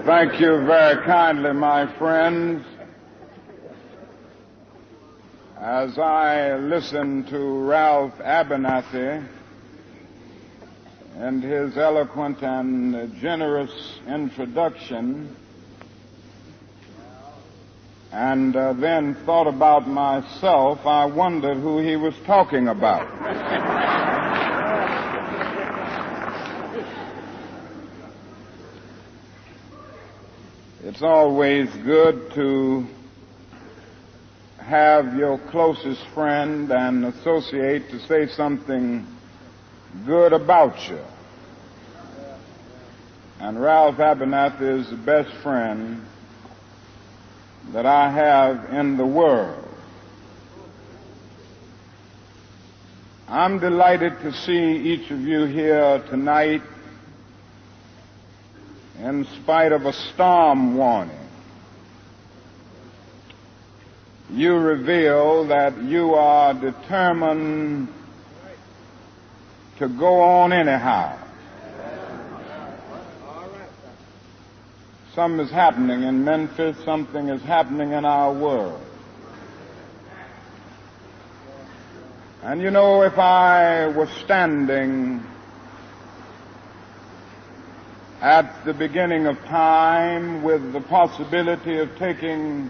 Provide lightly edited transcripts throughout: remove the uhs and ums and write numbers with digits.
Thank you very kindly, my friends. As I listen to Ralph Abernathy and his eloquent and generous introduction, and then thought about myself, I wondered who he was talking about. It's always good to have your closest friend and associate to say something good about you. And Ralph Abernathy is the best friend that I have in the world. I'm delighted to see each of you here tonight in spite of a storm warning. You reveal that you are determined to go on anyhow. Something is happening in Memphis, something is happening in our world. And you know, if I were standing at the beginning of time with the possibility of taking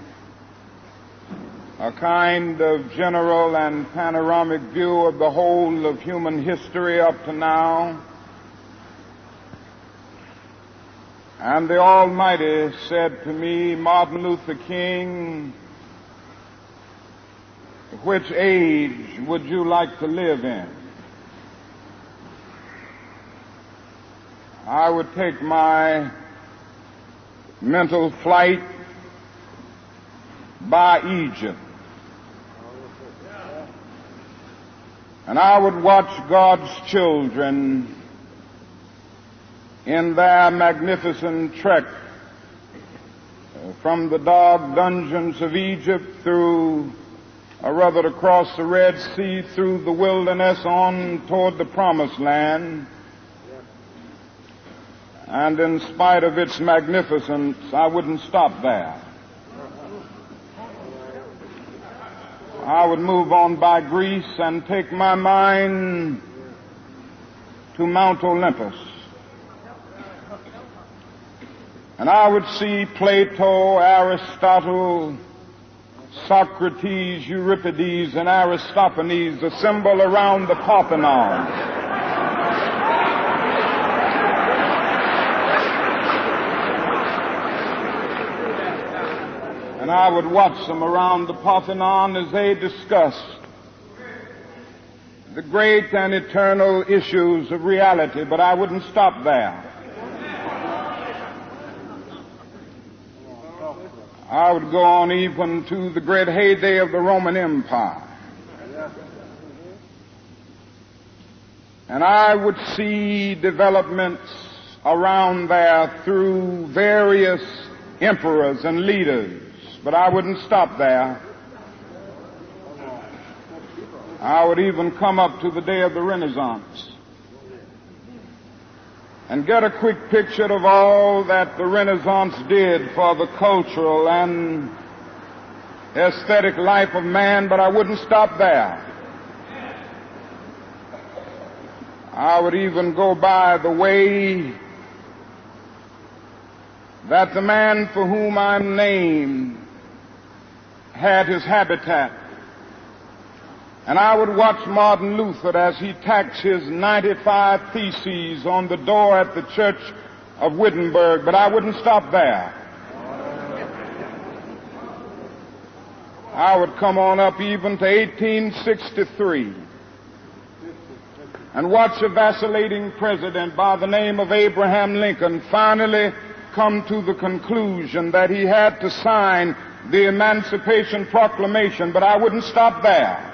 a kind of general and panoramic view of the whole of human history up to now, and the Almighty said to me, Martin Luther King, which age would you like to live in? I would take my mental flight by Egypt. And I would watch God's children in their magnificent trek from the dark dungeons of Egypt through, or rather across the Red Sea, through the wilderness on toward the Promised Land. And in spite of its magnificence, I wouldn't stop there. I would move on by Greece and take my mind to Mount Olympus. And I would see Plato, Aristotle, Socrates, Euripides, and Aristophanes assemble around the Parthenon. And I would watch them around the Parthenon as they discussed the great and eternal issues of reality, but I wouldn't stop there. I would go on even to the great heyday of the Roman Empire. And I would see developments around there through various emperors and leaders. But I wouldn't stop there. I would even come up to the day of the Renaissance and get a quick picture of all that the Renaissance did for the cultural and aesthetic life of man, but I wouldn't stop there. I would even go by the way that the man for whom I'm named had his habitat. And I would watch Martin Luther as he tacks his 95 Theses on the door at the church of Wittenberg, but I wouldn't stop there. I would come on up even to 1863 and watch a vacillating president by the name of Abraham Lincoln finally come to the conclusion that he had to sign the Emancipation Proclamation, but I wouldn't stop there.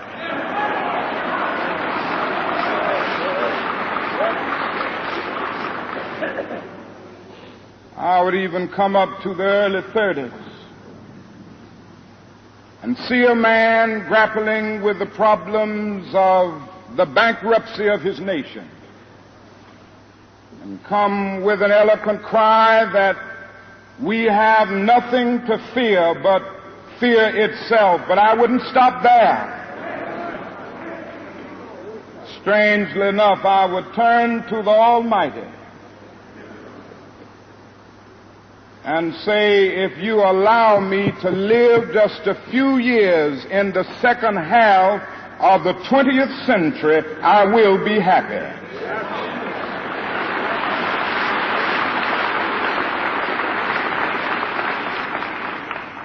I would even come up to the early 30s and see a man grappling with the problems of the bankruptcy of his nation. and come with an eloquent cry that we have nothing to fear but fear itself. But I wouldn't stop there. Strangely enough, I would turn to the Almighty and say, if you allow me to live just a few years in the second half of the 20th century, I will be happy.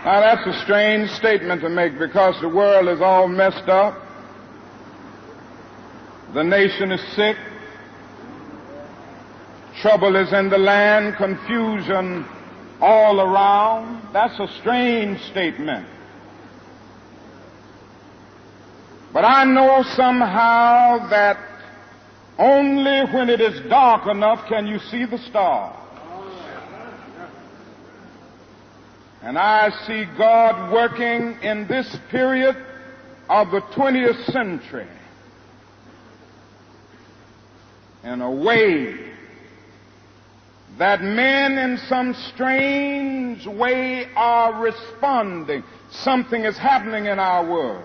Now, that's a strange statement to make because the world is all messed up. The nation is sick. Trouble is in the land, confusion all around. That's a strange statement. But I know somehow that only when it is dark enough can you see the stars. And I see God working in this period of the 20th century in a way that men in some strange way are responding. Something is happening in our world.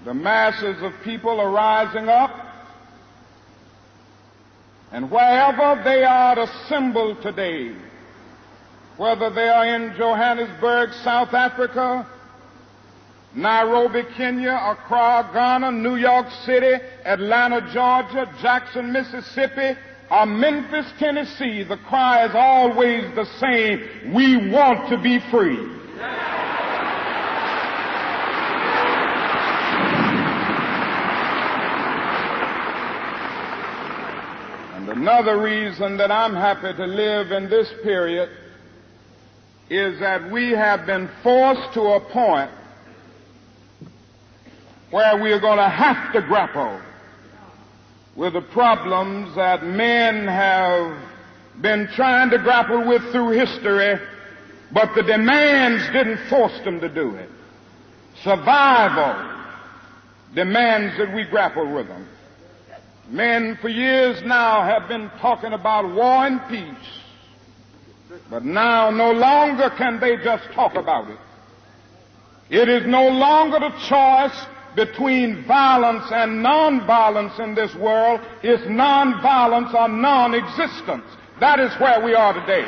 The masses of people are rising up, and wherever they are assembled today, whether they are in Johannesburg, South Africa, Nairobi, Kenya, Accra, Ghana, New York City, Atlanta, Georgia, Jackson, Mississippi, or Memphis, Tennessee, the cry is always the same: we want to be free. And another reason that I'm happy to live in this period is that we have been forced to a point where we are going to have to grapple with the problems that men have been trying to grapple with through history, but the demands didn't force them to do it. Survival demands that we grapple with them. Men for years now have been talking about war and peace, but now no longer can they just talk about it. It is no longer the choice between violence and nonviolence in this world. It's nonviolence or non-existence. That is where we are today.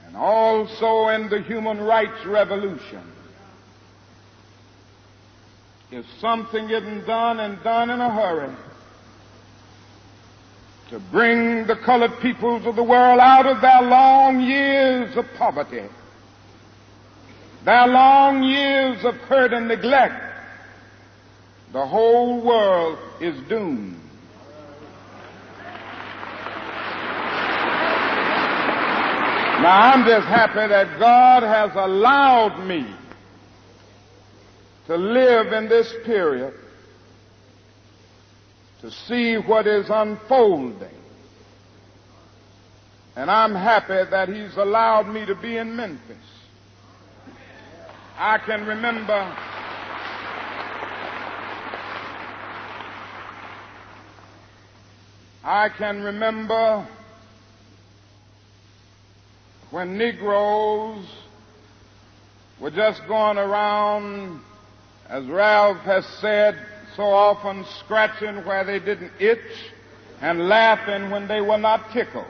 And also in the human rights revolution, if something isn't done and done in a hurry to bring the colored peoples of the world out of their long years of poverty, their long years of hurt and neglect, the whole world is doomed. Now, I'm just happy that God has allowed me to live in this period to see what is unfolding. And I'm happy that He's allowed me to be in Memphis. I can remember when Negroes were just going around, as Ralph has said, so often scratching where they didn't itch and laughing when they were not tickled.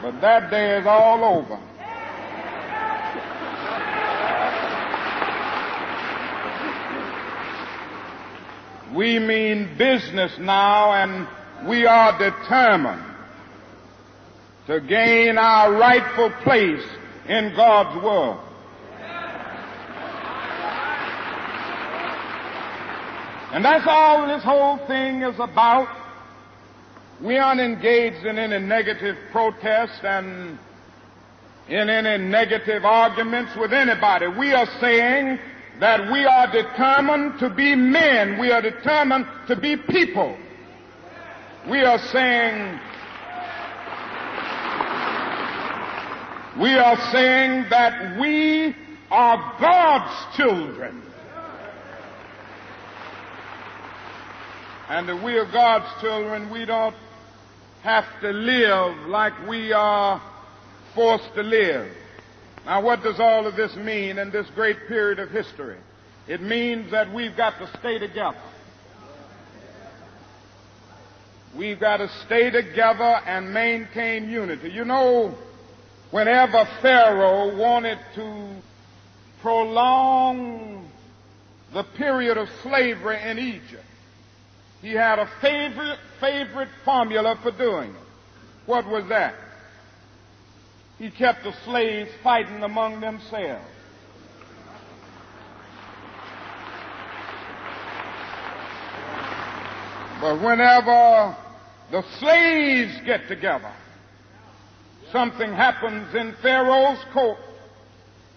But that day is all over. We mean business now, and we are determined to gain our rightful place in God's world. And that's all this whole thing is about. We aren't engaged in any negative protest and in any negative arguments with anybody. We are saying that we are determined to be men. We are determined to be people. We are saying We are saying that we are God's children. And if we are God's children, we don't have to live like we are forced to live. Now, what does all of this mean in this great period of history? It means that we've got to stay together. We've got to stay together and maintain unity. You know, whenever Pharaoh wanted to prolong the period of slavery in Egypt, he had a favorite formula for doing it. What was that? He kept the slaves fighting among themselves. But whenever the slaves get together, something happens in Pharaoh's court,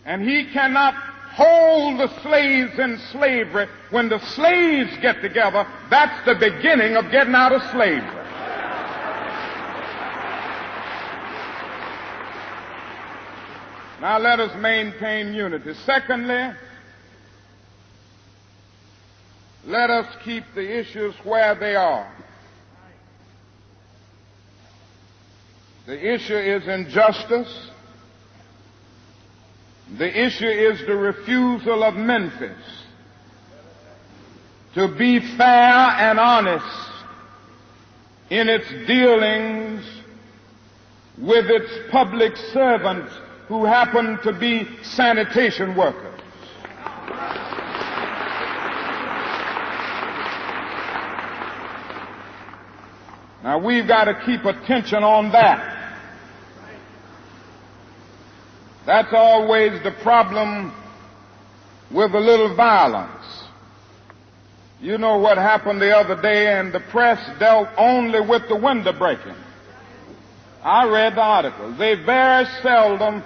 and he cannot hold the slaves in slavery. When the slaves get together, that's the beginning of getting out of slavery. Now let us maintain unity. Secondly, let us keep the issues where they are. The issue is injustice. The issue is the refusal of Memphis to be fair and honest in its dealings with its public servants who happen to be sanitation workers. Now, we've got to keep attention on that. That's always the problem with a little violence. You know what happened the other day, and the press dealt only with the window breaking. I read the article. They very seldom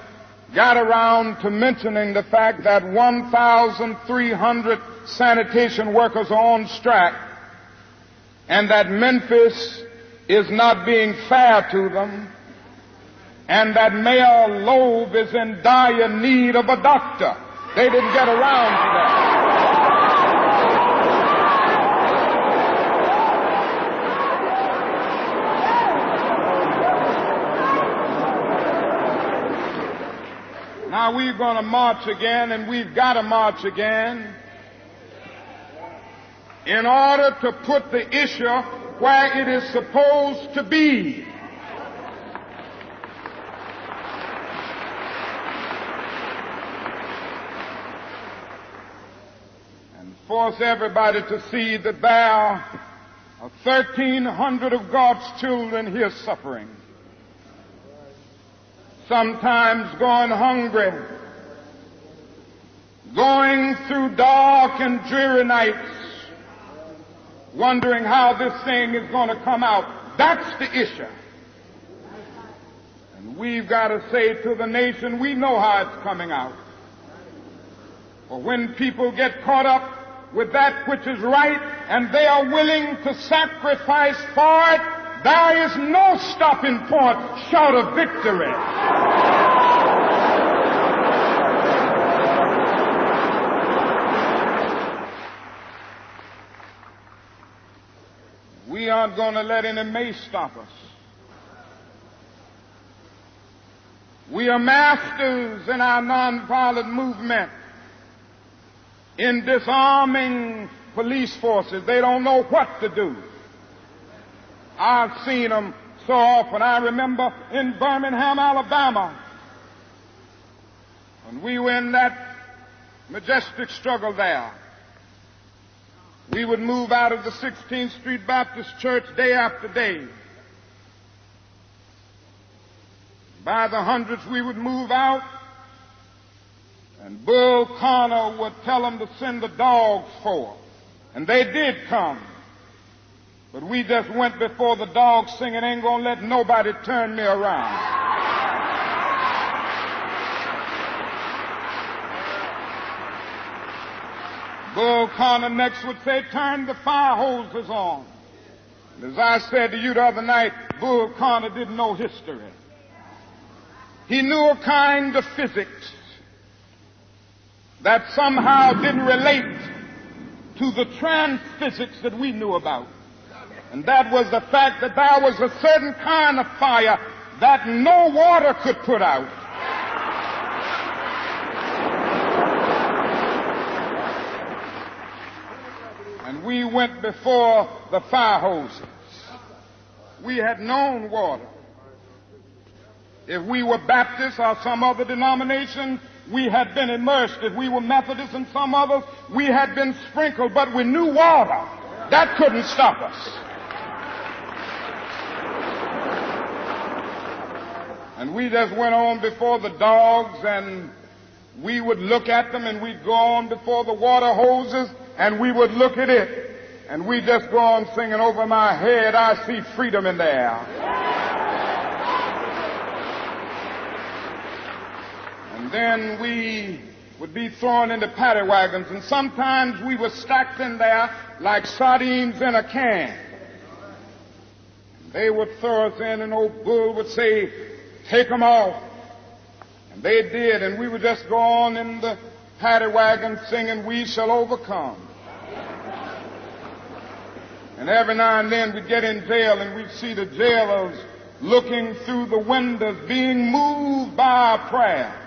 got around to mentioning the fact that 1,300 sanitation workers are on strike, and that Memphis is not being fair to them, and that Mayor Loeb is in dire need of a doctor. They didn't get around to that. Now we're going to march again, and we've got to march again in order to put the issue where it is supposed to be. And force everybody to see that there are 1,300 of God's children here suffering. Sometimes going hungry, going through dark and dreary nights, wondering how this thing is going to come out. That's the issue. And we've got to say to the nation, we know how it's coming out. For when people get caught up with that which is right and they are willing to sacrifice for it, there is no stopping point short of victory. We aren't going to let any mace stop us. We are masters in our nonviolent movement in disarming police forces. They don't know what to do. I've seen them so often. I remember in Birmingham, Alabama, when we were in that majestic struggle there. We would move out of the 16th Street Baptist Church day after day. By the hundreds we would move out, and Bull Connor would tell them to send the dogs forth. And they did come. But we just went before the dogs singing, ain't gonna let nobody turn me around. Bull Connor next would say, turn the fire hoses on. And as I said to you the other night, Bull Connor didn't know history. He knew a kind of physics that somehow didn't relate to the transphysics that we knew about. And that was the fact that there was a certain kind of fire that no water could put out. And we went before the fire hoses. We had known water. If we were Baptists or some other denomination, we had been immersed. If we were Methodists and some others, we had been sprinkled. But we knew water. That couldn't stop us. And we just went on before the dogs, and we would look at them, and we'd go on before the water hoses, and we would look at it. And we just go on singing, over my head I see freedom in the air. And then we would be thrown into paddy wagons, and sometimes we were stacked in there like sardines in a can. And they would throw us in, and old Bull would say, take them off. And they did, and we would just go on in the paddy wagon singing, we shall overcome. And every now and then we'd get in jail, and we'd see the jailers looking through the windows, being moved by our prayer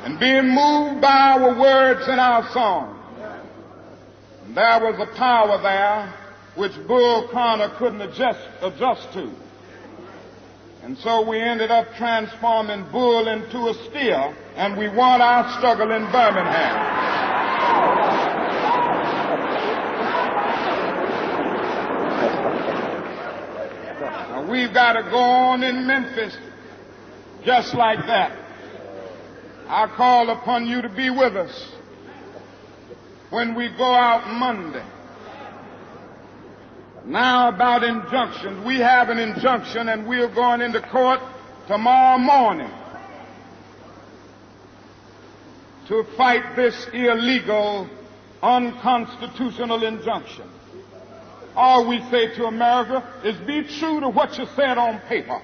and being moved by our words and our song. And there was a power there which Bull Connor couldn't adjust to. And so we ended up transforming Bull into a steer, and we won our struggle in Birmingham. Now we've got to go on in Memphis just like that. I call upon you to be with us when we go out Monday. Now about injunctions. We have an injunction, and we're going into court tomorrow morning to fight this illegal, unconstitutional injunction. All we say to America is be true to what you said on paper.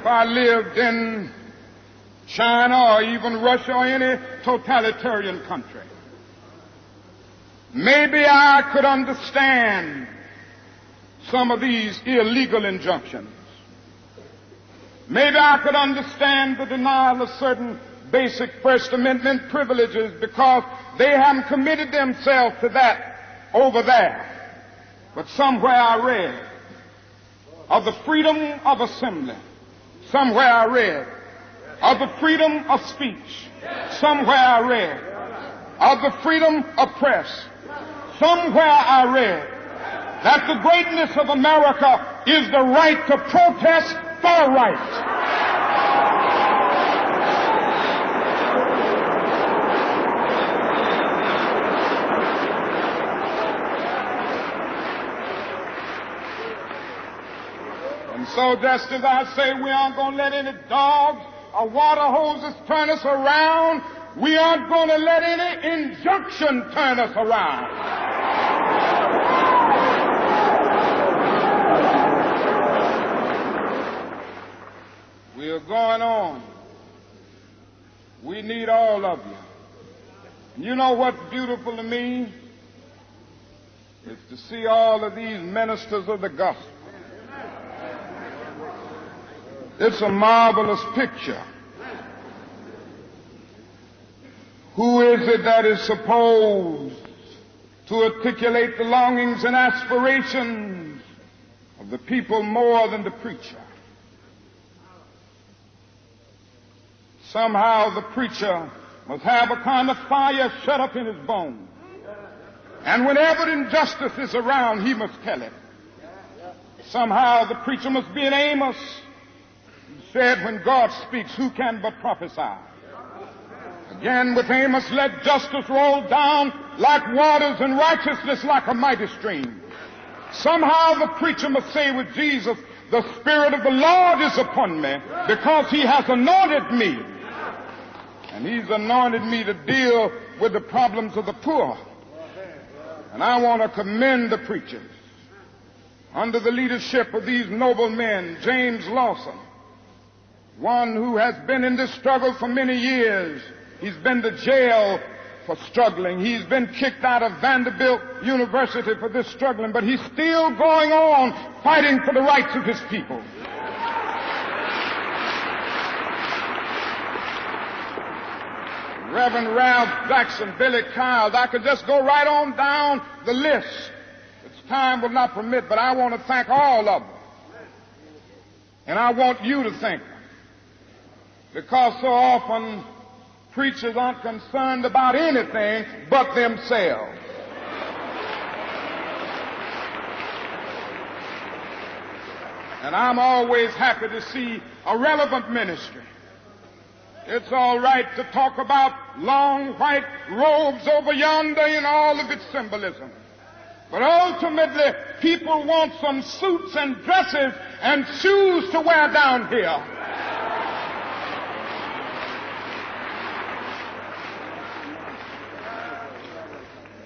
If I lived in China or even Russia or any totalitarian country, maybe I could understand some of these illegal injunctions. Maybe I could understand the denial of certain basic First Amendment privileges because they haven't committed themselves to that over there. But somewhere I read of the freedom of assembly. Somewhere I read of the freedom of speech. Somewhere I read of the freedom of press. Somewhere I read that the greatness of America is the right to protest for right. And so just as I say we aren't going to let any dogs or water hoses turn us around, we aren't going to let any injunction turn us around. We are going on. We need all of you. And you know what's beautiful to me? Is to see all of these ministers of the gospel. It's a marvelous picture. Who is it that is supposed to articulate the longings and aspirations of the people more than the preacher? Somehow the preacher must have a kind of fire shut up in his bones. And whenever injustice is around, he must tell it. Somehow the preacher must be an Amos. He said, when God speaks, who can but prophesy? Again with Amos, let justice roll down like waters and righteousness like a mighty stream. Somehow the preacher must say with Jesus, the Spirit of the Lord is upon me because he has anointed me. And he's anointed me to deal with the problems of the poor. And I want to commend the preachers under the leadership of these noble men. James Lawson, one who has been in this struggle for many years. He's been to jail for struggling. He's been kicked out of Vanderbilt University for this struggling, but he's still going on fighting for the rights of his people. Reverend Ralph Jackson, Billy Childs, I could just go right on down the list. It's time will not permit, but I want to thank all of them. And I want you to thank them. Because so often preachers aren't concerned about anything but themselves. And I'm always happy to see a relevant ministry. It's all right to talk about long white robes over yonder and all of its symbolism. But ultimately, people want some suits and dresses and shoes to wear down here.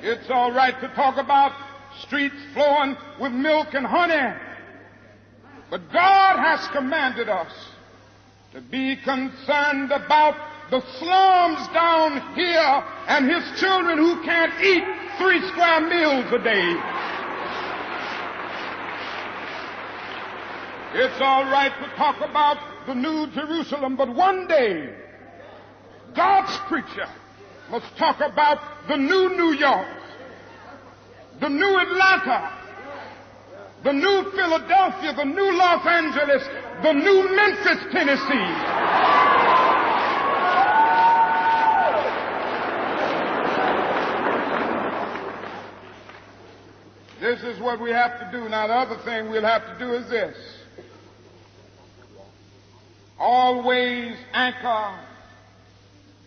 It's all right to talk about streets flowing with milk and honey. But God has commanded us to be concerned about the slums down here and his children who can't eat 3 square meals a day. It's all right to talk about the New Jerusalem, but one day God's preacher must talk about the new New York, the new Atlanta, the new Philadelphia, the new Los Angeles, the new Memphis, Tennessee. This is what we have to do. Now, the other thing we'll have to do is this. Always anchor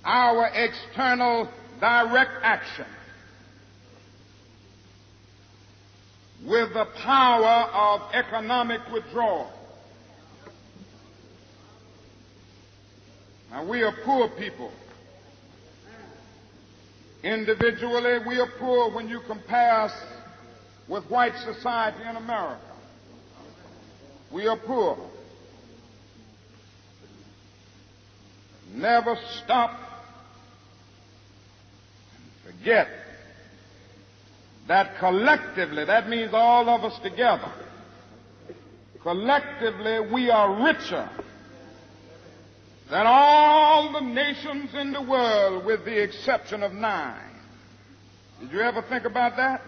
our external direct action with the power of economic withdrawal. Now, we are poor people. Individually, we are poor when you compare us with white society in America. We are poor. Never stop and forget that collectively, that means all of us together, collectively we are richer than all the nations in the world with the exception of 9. Did you ever think about that?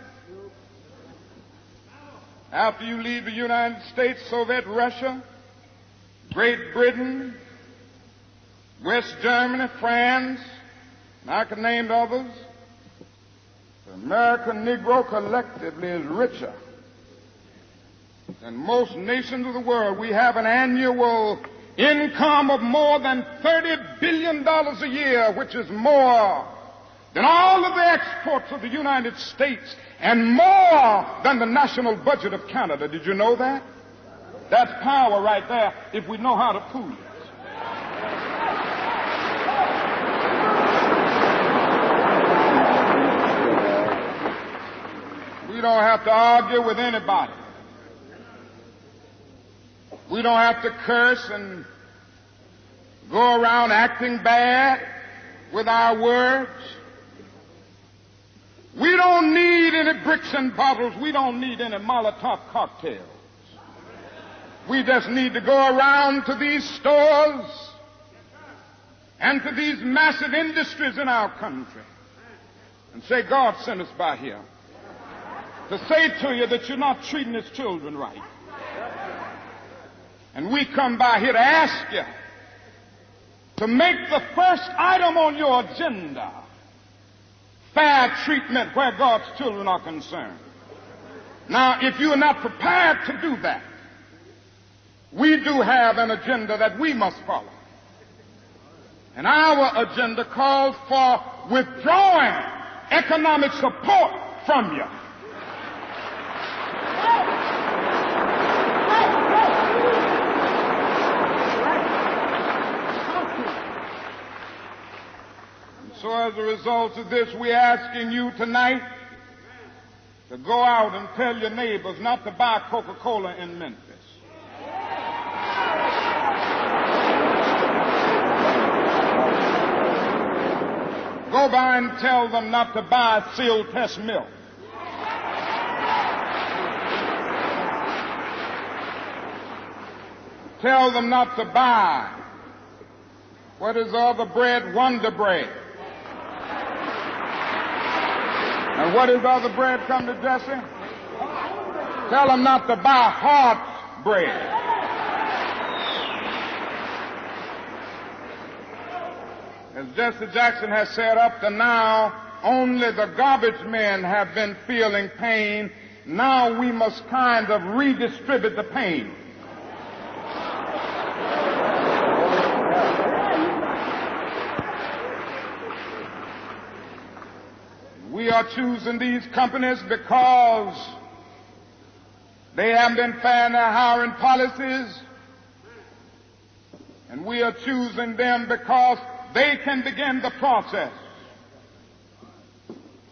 After you leave the United States, Soviet Russia, Great Britain, West Germany, France, and I can name others, the American Negro collectively is richer than most nations of the world. We have an annual income of more than $30 billion a year, which is more than all of the exports of the United States and more than the national budget of Canada. Did you know that? That's power right there if we know how to pool it. We don't have to argue with anybody. We don't have to curse and go around acting bad with our words. We don't need any bricks and bottles. We don't need any Molotov cocktails. We just need to go around to these stores and to these massive industries in our country and say, God sent us by here to say to you that you're not treating his children right. And we come by here to ask you to make the first item on your agenda fair treatment where God's children are concerned. Now, if you are not prepared to do that, we do have an agenda that we must follow. And our agenda calls for withdrawing economic support from you. So as a result of this, we're asking you tonight to go out and tell your neighbors not to buy Coca-Cola in Memphis. Go by and tell them not to buy seal test milk. Tell them not to buy, what is the other bread? Wonder Bread. And what is the other bread, come to Jesse? Tell them not to buy Hart's bread. As Jesse Jackson has said, up to now, only the garbage men have been feeling pain. Now we must kind of redistribute the pain. We are choosing these companies because they haven't been fair in their hiring policies, and we are choosing them because they can begin the process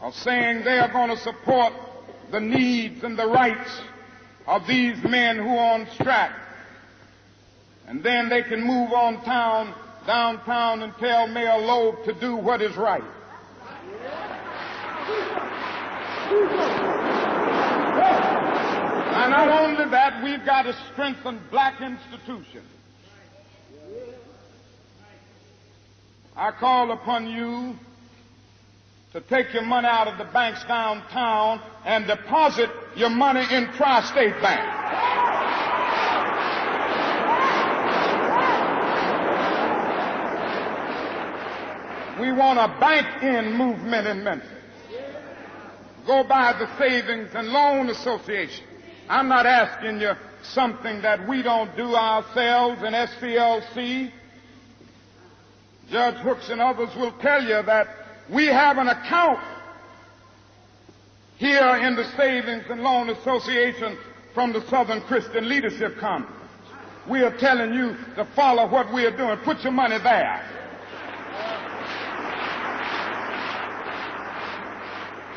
of saying they are going to support the needs and the rights of these men who are on strike. And then they can move on downtown and tell Mayor Loeb to do what is right. And not only that, we've got to strengthen black institutions. I call upon you to take your money out of the banks downtown and deposit your money in Tri-State Bank. We want a bank-in movement in Memphis. Go by the Savings and Loan Association. I'm not asking you something that we don't do ourselves in SCLC. Judge Hooks and others will tell you that we have an account here in the Savings and Loan Association from the Southern Christian Leadership Conference. We are telling you to follow what we are doing. Put your money there.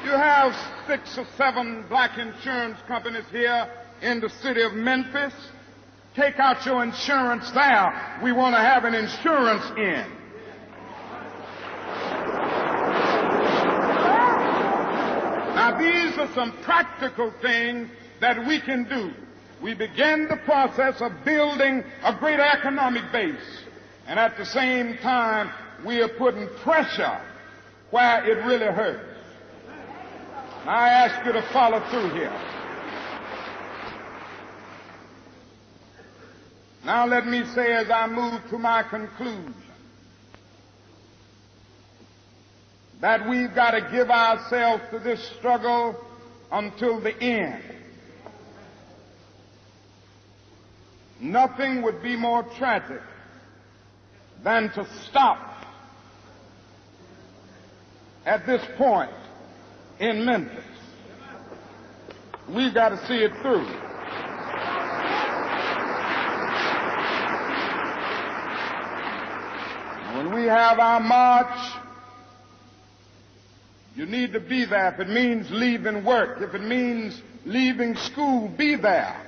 You have 6 or 7 black insurance companies here in the city of Memphis. Take out your insurance there. We want to have an insurance in. Now, these are some practical things that we can do. We begin the process of building a great economic base, and at the same time, we are putting pressure where it really hurts. Now, I ask you to follow through here. Now, let me say as I move to my conclusion, that we've got to give ourselves to this struggle until the end. Nothing would be more tragic than to stop at this point in Memphis. We've got to see it through. When we have our march, you need to be there. If it means leaving work, if it means leaving school, be there.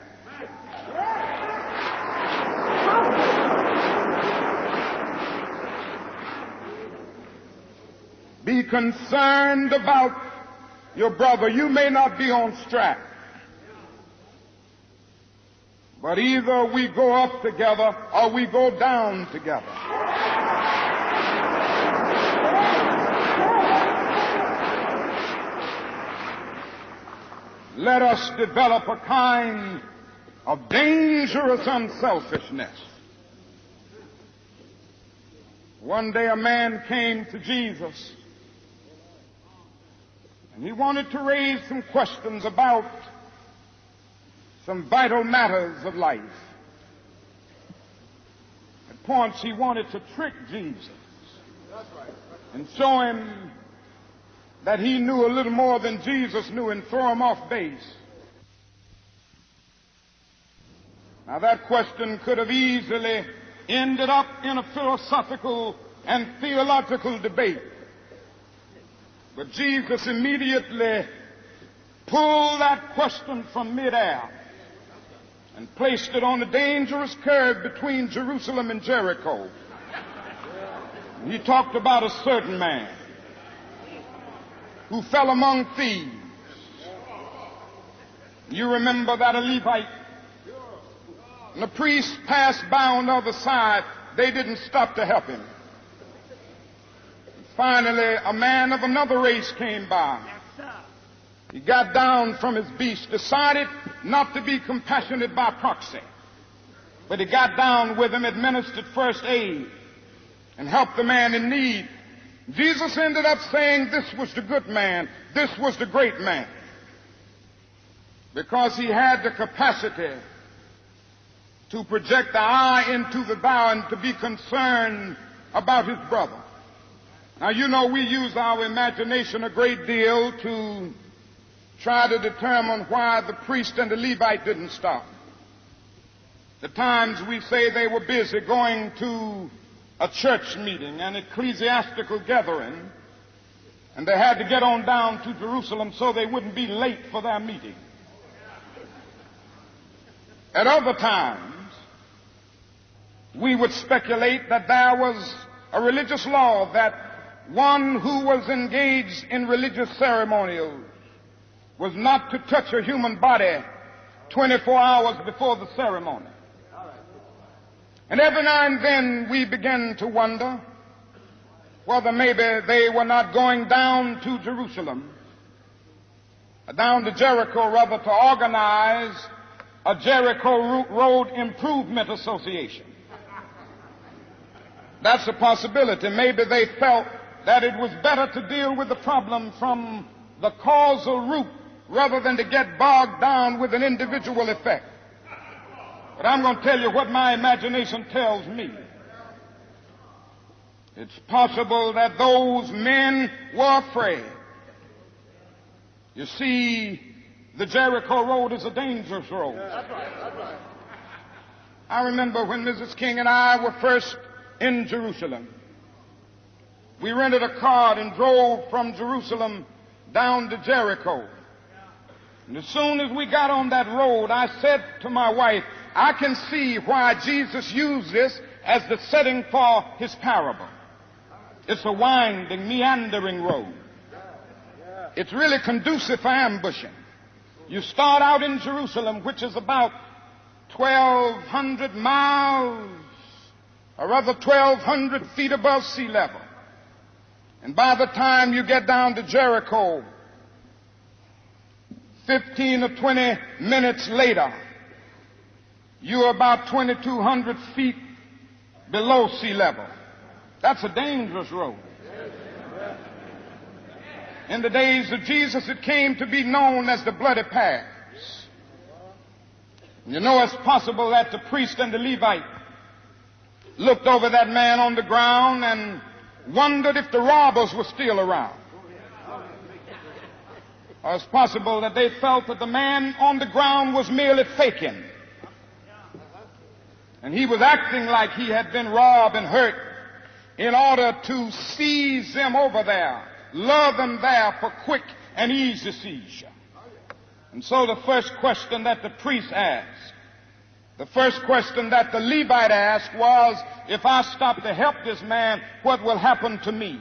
Be concerned about your brother. You may not be on strike, but either we go up together or we go down together. Let us develop a kind of dangerous unselfishness. One day a man came to Jesus, and he wanted to raise some questions about some vital matters of life. At points he wanted to trick Jesus and show him that he knew a little more than Jesus knew and throw him off base. Now, that question could have easily ended up in a philosophical and theological debate. But Jesus immediately pulled that question from midair and placed it on the dangerous curve between Jerusalem and Jericho. He talked about a certain man who fell among thieves. You remember that a Levite, and the priest passed by on the other side. They didn't stop to help him. And finally, a man of another race came by. He got down from his beast, decided not to be compassionate by proxy, but he got down with him, administered first aid, and helped the man in need. Jesus ended up saying this was the good man, this was the great man, because he had the capacity to project the eye into the thou and to be concerned about his brother. Now, you know, we use our imagination a great deal to try to determine why the priest and the Levite didn't stop. The times we say they were busy going to a church meeting, an ecclesiastical gathering, and they had to get on down to Jerusalem so they wouldn't be late for their meeting. At other times, we would speculate that there was a religious law that one who was engaged in religious ceremonials was not to touch a human body 24 hours before the ceremony. And every now and then we begin to wonder whether maybe they were not going down to Jerusalem, down to Jericho rather, to organize a Jericho Road Improvement Association. That's a possibility. Maybe they felt that it was better to deal with the problem from the causal root rather than to get bogged down with an individual effect. But I'm going to tell you what my imagination tells me. It's possible that those men were afraid. You see, the Jericho Road is a dangerous road. That's right. I remember when Mrs. King and I were first in Jerusalem. We rented a car and drove from Jerusalem down to Jericho. And as soon as we got on that road, I said to my wife, I can see why Jesus used this as the setting for his parable. It's a winding, meandering road. It's really conducive for ambushing. You start out in Jerusalem, which is about 1,200 miles, or rather 1,200 feet above sea level. And by the time you get down to Jericho, 15 or 20 minutes later, you're about 2,200 feet below sea level. That's a dangerous road. In the days of Jesus, it came to be known as the bloody paths. You know, it's possible that the priest and the Levite looked over that man on the ground and wondered if the robbers were still around. Or it's possible that they felt that the man on the ground was merely faking. And he was acting like he had been robbed and hurt in order to seize them over there, lure them there for quick and easy seizure. And so the first question that the priest asked, the first question that the Levite asked was, if I stop to help this man, what will happen to me?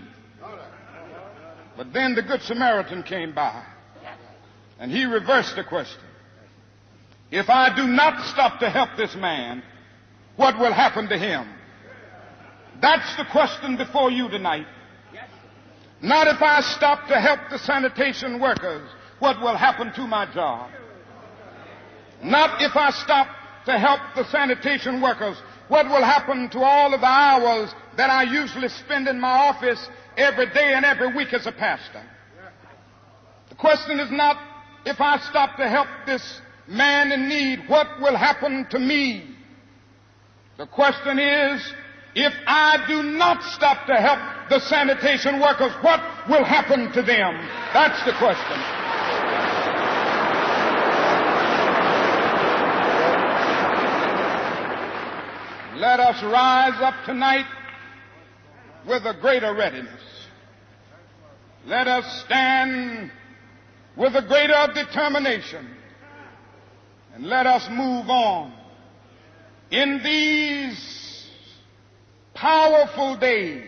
But then the Good Samaritan came by, and he reversed the question. If I do not stop to help this man, what will happen to him? That's the question before you tonight. Not if I stop to help the sanitation workers, what will happen to my job? Not if I stop to help the sanitation workers, what will happen to all of the hours that I usually spend in my office every day and every week as a pastor? The question is not if I stop to help this man in need, what will happen to me? The question is, if I do not stop to help the sanitation workers, what will happen to them? That's the question. Let us rise up tonight with a greater readiness. Let us stand with a greater determination, and let us move on in these powerful days,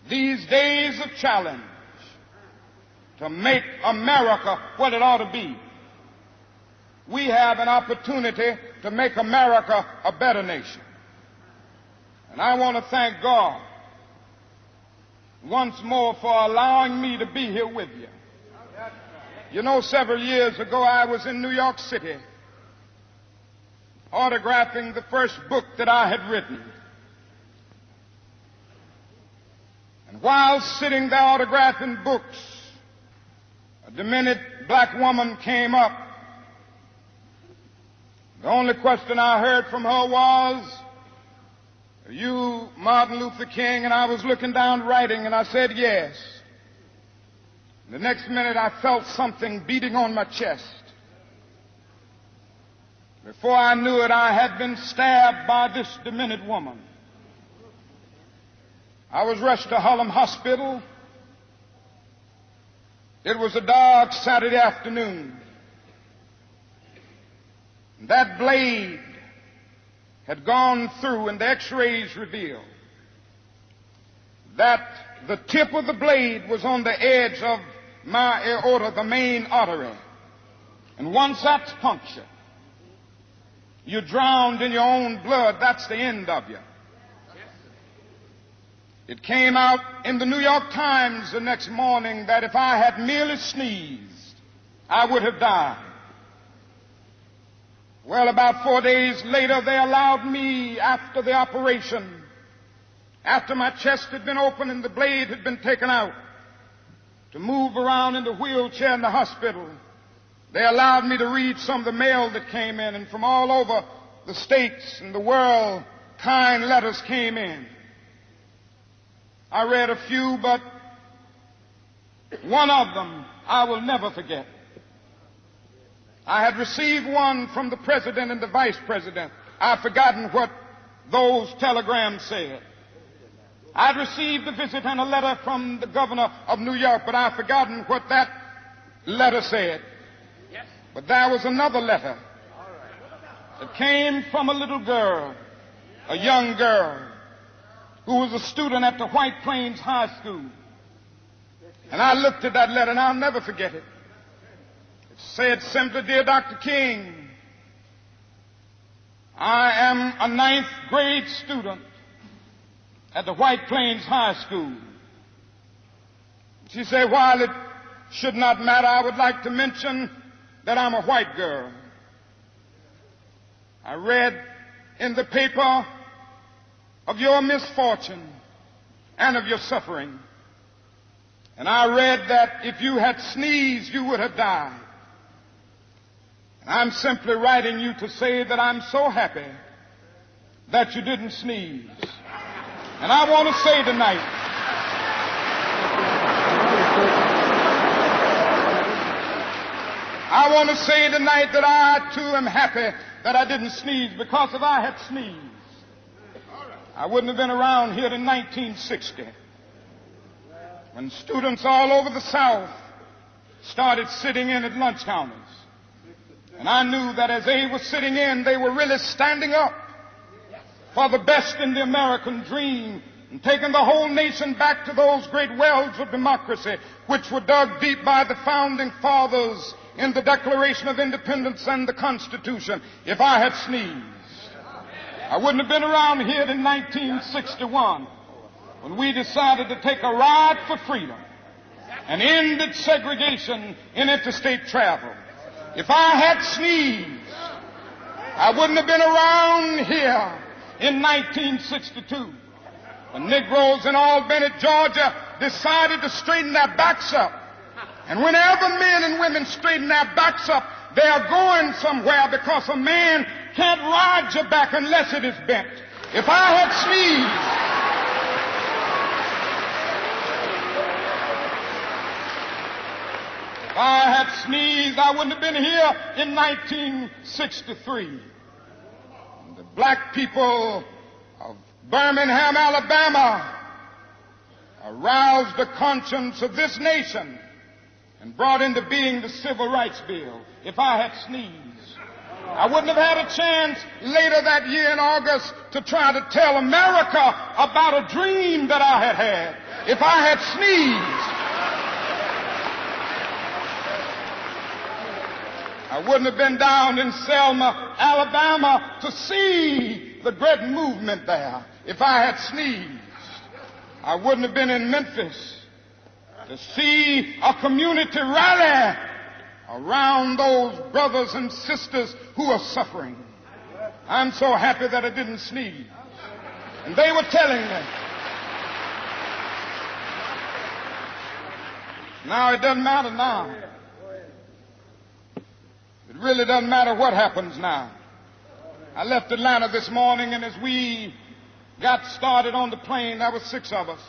these days of challenge, to make America what it ought to be. We have an opportunity to make America a better nation. And I want to thank God once more for allowing me to be here with you. You know, several years ago I was in New York City autographing the first book that I had written. And while sitting there autographing books, a demented black woman came up. The only question I heard from her was, "Are you Martin Luther King?" And I was looking down writing, and I said, "Yes." The next minute I felt something beating on my chest. Before I knew it, I had been stabbed by this demented woman. I was rushed to Harlem Hospital. It was a dark Saturday afternoon. That blade had gone through, and the x-rays revealed that the tip of the blade was on the edge of my aorta, the main artery. And once that's punctured, you're drowned in your own blood. That's the end of you. It came out in the New York Times the next morning that if I had merely sneezed, I would have died. Well, about 4 days later, they allowed me, after the operation, after my chest had been opened and the blade had been taken out, to move around in the wheelchair in the hospital. They allowed me to read some of the mail that came in, and from all over the states and the world, kind letters came in. I read a few, but one of them I will never forget. I had received one from the president and the vice president. I've forgotten what those telegrams said. I'd received a visit and a letter from the governor of New York, but I've forgotten what that letter said. Yes. But there was another letter that came from a little girl, a young girl, who was a student at the White Plains High School. And I looked at that letter, and I'll never forget it. It said simply, "Dear Dr. King, I am a 9th grade student at the White Plains High School." She said, "While it should not matter, I would like to mention that I'm a white girl. I read in the paper of your misfortune and of your suffering. And I read that if you had sneezed, you would have died. And I'm simply writing you to say that I'm so happy that you didn't sneeze. And I want to say tonight, that I too am happy that I didn't sneeze, because if I had sneezed, I wouldn't have been around here in 1960, when students all over the South started sitting in at lunch counters. And I knew that as they were sitting in, they were really standing up for the best in the American dream and taking the whole nation back to those great wells of democracy which were dug deep by the founding fathers in the Declaration of Independence and the Constitution. If I had sneezed, I wouldn't have been around here in 1961 when we decided to take a ride for freedom and ended segregation in interstate travel. If I had sneezed, I wouldn't have been around here in 1962 when Negroes in Albany, Georgia decided to straighten their backs up. And whenever men and women straighten their backs up, they are going somewhere, because a man can't ride your back unless it is bent. If I had sneezed, I wouldn't have been here in 1963. The black people of Birmingham, Alabama, aroused the conscience of this nation and brought into being the Civil Rights Bill, if I had sneezed, I wouldn't have had a chance later that year in August to try to tell America about a dream that I had had. If I had sneezed, I wouldn't have been down in Selma, Alabama to see the great movement there. If I had sneezed, I wouldn't have been in Memphis to see a community rally around those brothers and sisters who are suffering. I'm so happy that I didn't sneeze. And they were telling me, now it doesn't matter now. It really doesn't matter what happens now. I left Atlanta this morning, and as we got started on the plane, there were 6 of us.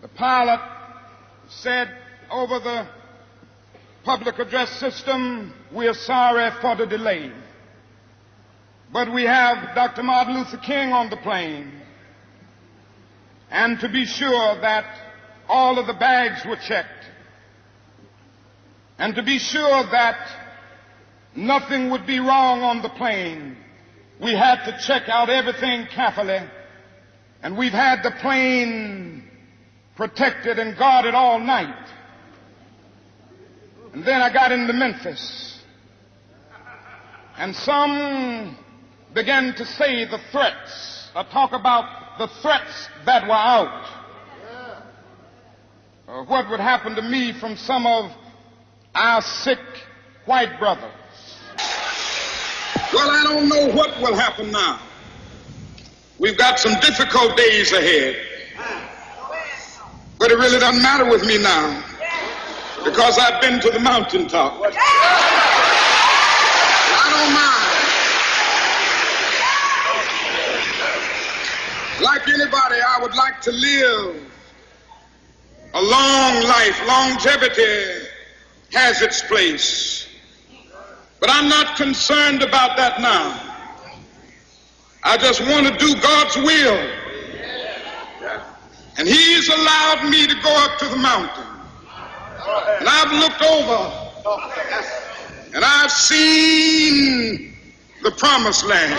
The pilot said over the public address system, "We're sorry for the delay, but we have Dr. Martin Luther King on the plane, and to be sure that all of the bags were checked, and to be sure that nothing would be wrong on the plane, we had to check out everything carefully, and we've had the plane protected and guarded all night." And then I got into Memphis, and some began to say the threats, or talk about the threats that were out, or what would happen to me from some of our sick white brothers. Well, I don't know what will happen now. We've got some difficult days ahead, but it really doesn't matter with me now, because I've been to the mountaintop. I don't mind. Like anybody, I would like to live a long life. Longevity has its place. But I'm not concerned about that now. I just want to do God's will. And He's allowed me to go up to the mountain. And I've looked over, and I've seen the promised land.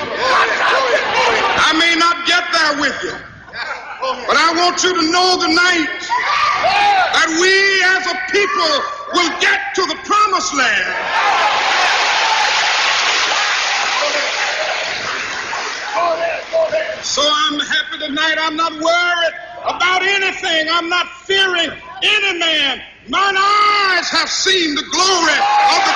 I may not get there with you, but I want you to know tonight that we as a people will get to the promised land. So I'm happy tonight. I'm not worried about anything. I'm not fearing any man. Mine eyes have seen the glory of the